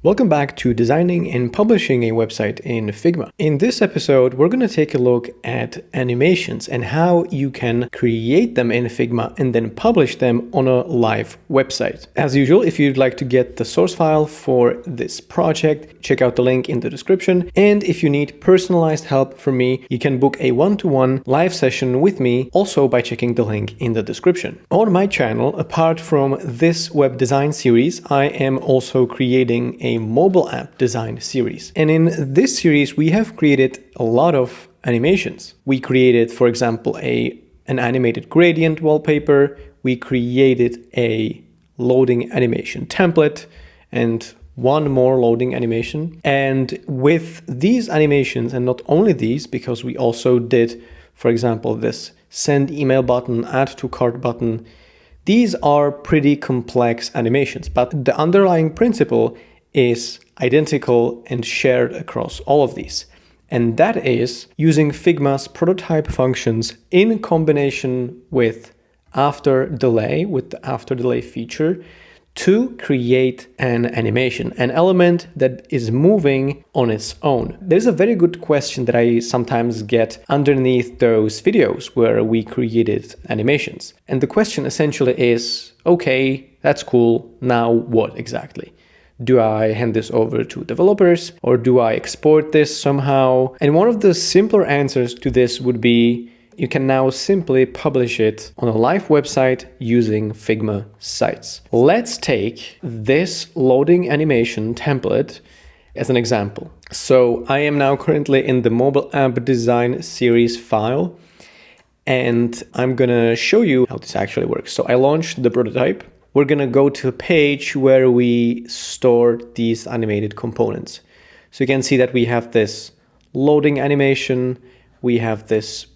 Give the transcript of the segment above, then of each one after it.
Welcome back to designing and publishing a website in Figma. In this episode, we're going to take a look at animations and how you can create them in Figma and then publish them on a live website. As usual, if you'd like to get the source file for this project, check out the link in the description. And if you need personalized help from me, you can book a one-to-one live session with me also by checking the link in the description. On my channel, apart from this web design series, I am also creating a mobile app design series. And in this series, we have created a lot of animations. We created, for example, an animated gradient wallpaper. We created a loading animation template and one more loading animation. And with these animations, and not only these, because we also did, for example, this send email button, add to cart button, these are pretty complex animations, but the underlying principle is identical and shared across all of these. And that is using Figma's prototype functions in combination with after delay, with the after delay feature, to create an animation, an element that is moving on its own. There's a very good question that I sometimes get underneath those videos where we created animations. And the question essentially is, okay, that's cool, now what exactly? Do I hand this over to developers or do I export this somehow? And one of the simpler answers to this would be you can now simply publish it on a live website using Figma sites. Let's take this loading animation template as an example. So I am now currently in the mobile app design series file, and I'm gonna show you how this actually works. So I launched the prototype. We're gonna go to a page where we store these animated components. So you can see that we have this loading animation, we have this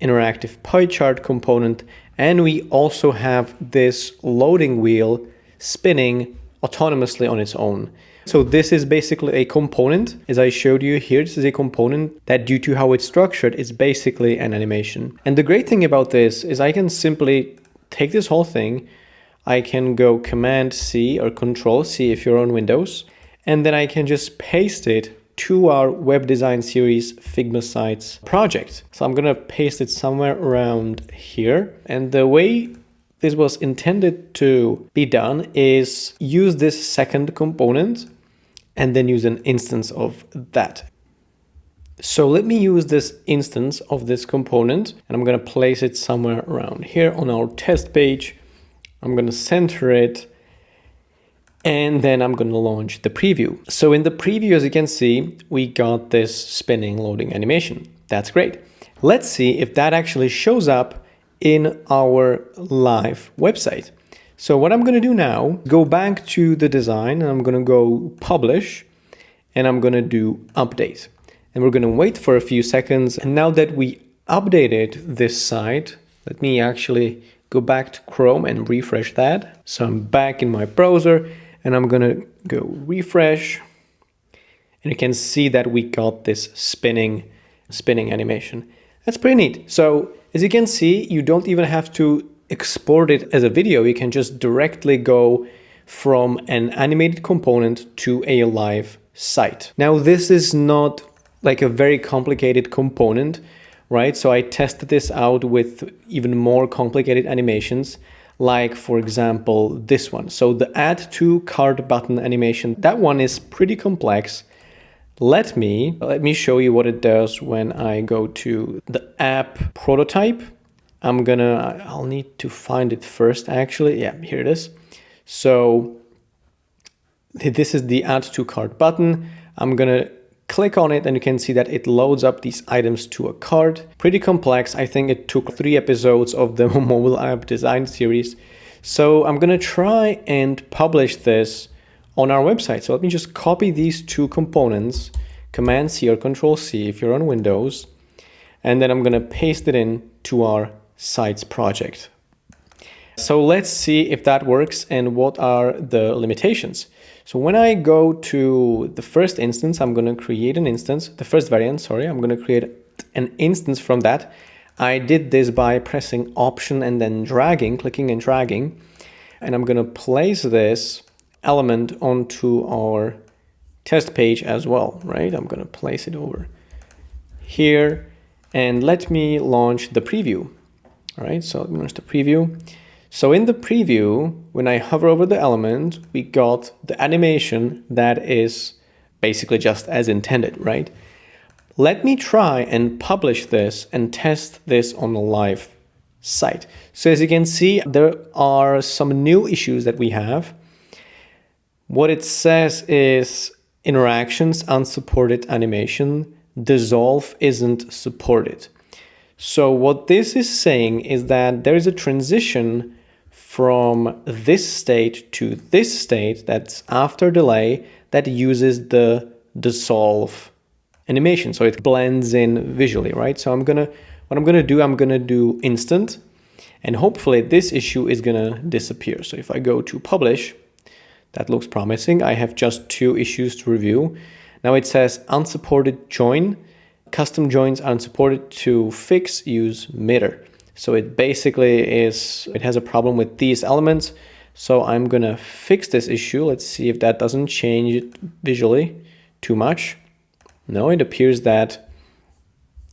interactive pie chart component, and we also have this loading wheel spinning autonomously on its own. So this is basically a component. As I showed you here, this is a component that, due to how it's structured, is basically an animation. And the great thing about this is I can simply take this whole thing, I can go Command C or Control C if you're on Windows, and then I can just paste it to our web design series Figma sites project. So I'm gonna paste it somewhere around here. And the way this was intended to be done is use this second component and then use an instance of that. So let me use this instance of this component, and I'm gonna place it somewhere around here on our test page. I'm going to center it, and then I'm going to launch the preview. So in the preview, as you can see, we got this spinning loading animation. That's great. Let's see if that actually shows up in our live website. So what I'm going to do now, go back to the design, and I'm going to go publish, and I'm going to do update. And we're going to wait for a few seconds. And now that we updated this site, let me actually go back to Chrome and refresh that. So I'm back in my browser and I'm gonna go refresh. And you can see that we got this spinning animation. That's pretty neat. So as you can see, you don't even have to export it as a video. You can just directly go from an animated component to a live site. Now, this is not like a very complicated component, right? So I tested this out with even more complicated animations, like for example, this one. So the add to cart button animation, that one is pretty complex. Let me show you what it does when I go to the app prototype. I'll need to find it first actually. Yeah, here it is. So this is the add to cart button. I'm gonna click on it and you can see that it loads up these items to a cart. Pretty complex. I think it took 3 episodes of the mobile app design series. So I'm gonna try and publish this on our website. So let me just copy these 2 components, Command C or Control C if you're on Windows, and then I'm gonna paste it in to our sites project. So let's see if that works and what are the limitations. So when I go to the first instance, I'm going to create an instance, the first variant, sorry, I'm going to create an instance from that. I did this by pressing Option and then dragging, clicking and dragging, and I'm going to place this element onto our test page as well, right? I'm gonna place it over here and let me launch the preview. All right, so let me launch the preview. So in the preview, when I hover over the element, we got the animation that is basically just as intended, right? Let me try and publish this and test this on a live site. So as you can see, there are some new issues that we have. What it says is interactions unsupported animation, dissolve isn't supported. So what this is saying is that there is a transition from this state to this state that's after delay that uses the dissolve animation. So it blends in visually, right? So I'm gonna do instant, and hopefully this issue is gonna disappear. So if I go to publish, that looks promising. I have just 2 issues to review. Now it says unsupported join, custom joins unsupported, to fix use mirror. So it basically it has a problem with these elements. So I'm gonna fix this issue. Let's see if that doesn't change it visually too much. No, it appears that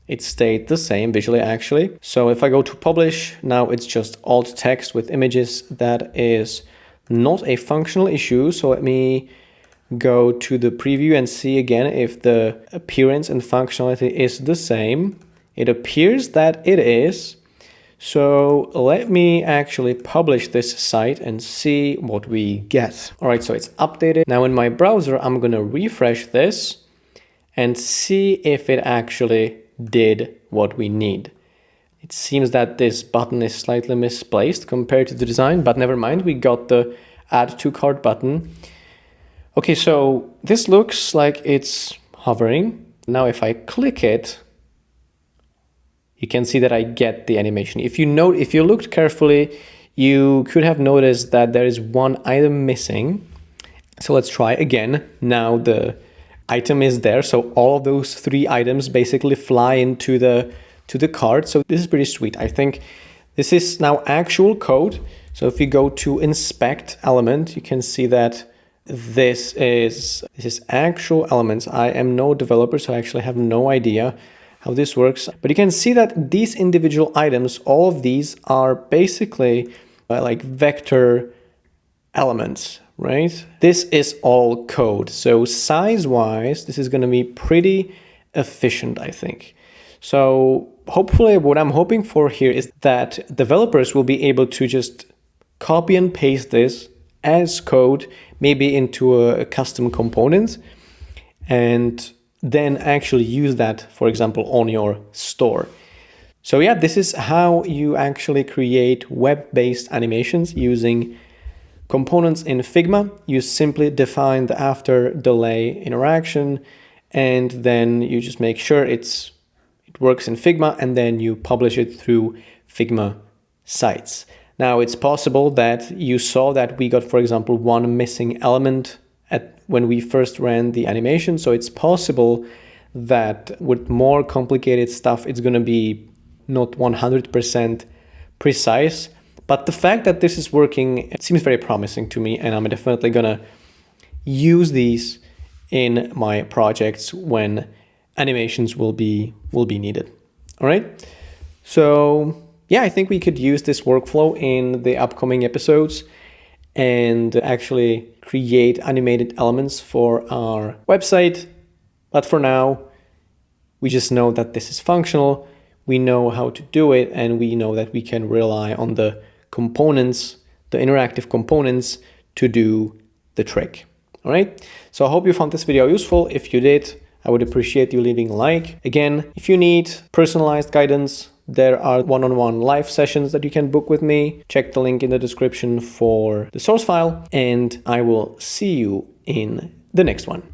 it stayed the same visually actually. So if I go to publish, now it's just alt text with images. That is not a functional issue. So let me go to the preview and see again if the appearance and functionality is the same. It appears that it is. So let me actually publish this site and see what we get. All right, so it's updated. Now in my browser, I'm gonna refresh this and see if it actually did what we need. It seems that this button is slightly misplaced compared to the design, but never mind, we got the add to cart button. Okay, so this looks like it's hovering. Now if I click it, you can see that I get the animation. If you looked carefully, you could have noticed that there is one item missing. So let's try again. Now the item is there. So all of those 3 items basically fly into the cart. So this is pretty sweet. I think this is now actual code. So if you go to inspect element, you can see that this is actual elements. I am no developer, so I actually have no idea how this works. But you can see that these individual items, all of these are basically like vector elements, right? This is all code. So size-wise, this is going to be pretty efficient, I think. So hopefully what I'm hoping for here is that developers will be able to just copy and paste this as code, maybe into a custom component, and then actually use that, for example, on your store. So yeah, this is how you actually create web-based animations using components in Figma. You simply define the after delay interaction, and then you just make sure it works in Figma, and then you publish it through Figma sites. Now it's possible that you saw that we got, for example, one missing element when we first ran the animation. So it's possible that with more complicated stuff, it's going to be not 100% precise. But the fact that this is working, it seems very promising to me, and I'm definitely going to use these in my projects when animations will be needed. All right. So yeah, I think we could use this workflow in the upcoming episodes and actually create animated elements for our website. But for now, we just know that this is functional. We know how to do it, and we know that we can rely on the components, the interactive components, to do the trick. All right. So I hope you found this video useful. If you did, I would appreciate you leaving a like. Again, if you need personalized guidance, there are one-on-one live sessions that you can book with me. Check the link in the description for the source file, and I will see you in the next one.